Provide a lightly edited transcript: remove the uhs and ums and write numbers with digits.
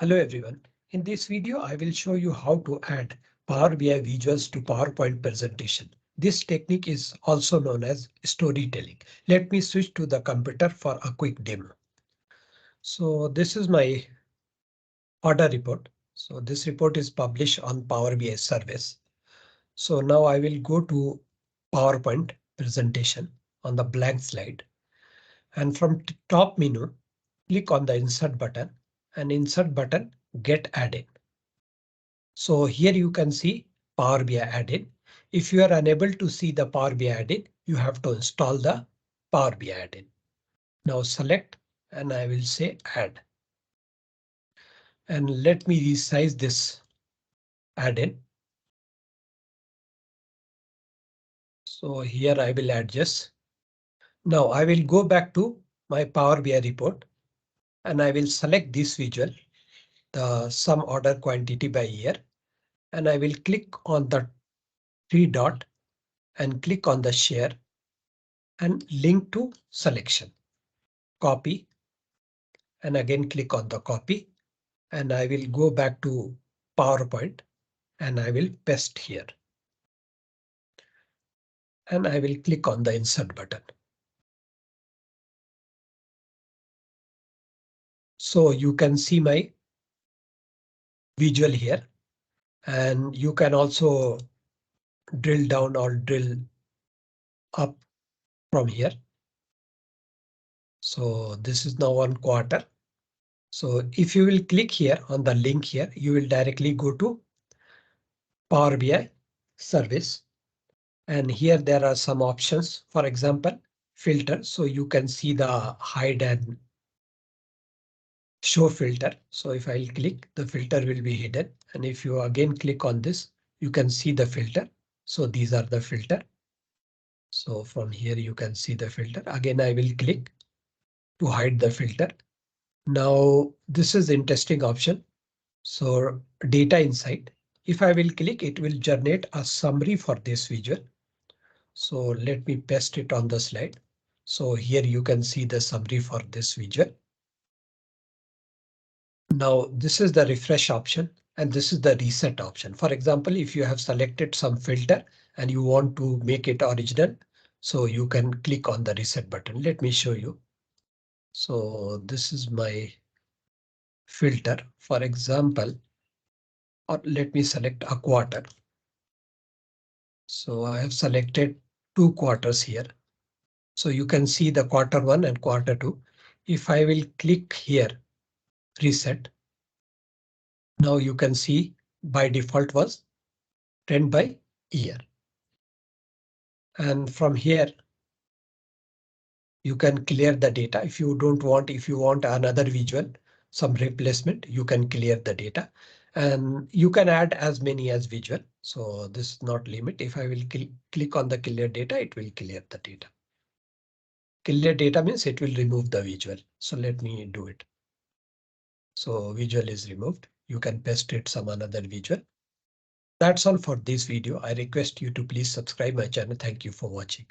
Hello everyone. In this video, I will show you how to add Power BI visuals to PowerPoint presentation. This technique is also known as storytelling. Let me switch to the computer for a quick demo. So this is my order report. So this report is published on Power BI service. So now I will go to PowerPoint presentation on the blank slide, and from top menu, click on the insert button and insert button get added. So here you can see Power BI add-in. If you are unable to see the Power BI add-in, you have to install the Power BI add-in. Now select and I will say add. And let me resize this add-in. So here I will adjust. Now I will go back to my Power BI report and I will select this visual, the sum order quantity by year, and I will click on the three dot and click on the share and link to selection. Copy and again click on the copy, and I will go back to PowerPoint and I will paste here. And I will click on the insert button. So you can see my visual here, and you can also drill down or drill up from here. So this is now 1/4. So if you will click here on the link here, you will directly go to Power BI service. And here there are some options, for example, filter. So you can see the hide and show filter. So if I'll click, the filter will be hidden. And if you again click on this, you can see the filter. So these are the filter. So from here you can see the filter. Again, I will click to hide the filter. Now this is interesting option. So data insight. If I will click, it will generate a summary for this visual. So let me paste it on the slide. So here you can see the summary for this visual. Now this is the refresh option and this is the reset option. For example, if you have selected some filter and you want to make it original, so you can click on the reset button. Let me show you. So this is my filter, for example, or let me select a quarter. So I have selected 2 quarters here. So you can see the quarter 1 and quarter 2. If I will click here, reset. Now you can see by default was trend by year. And from here, you can clear the data. If you want another visual, some replacement, you can clear the data and you can add as many as visual. So this is not limit. If I will click on the clear data, it will clear the data. Clear data means it will remove the visual. So let me do it. So visual is removed. You can paste it some another visual. That's all for this video. I request you to please subscribe my channel. Thank you for watching.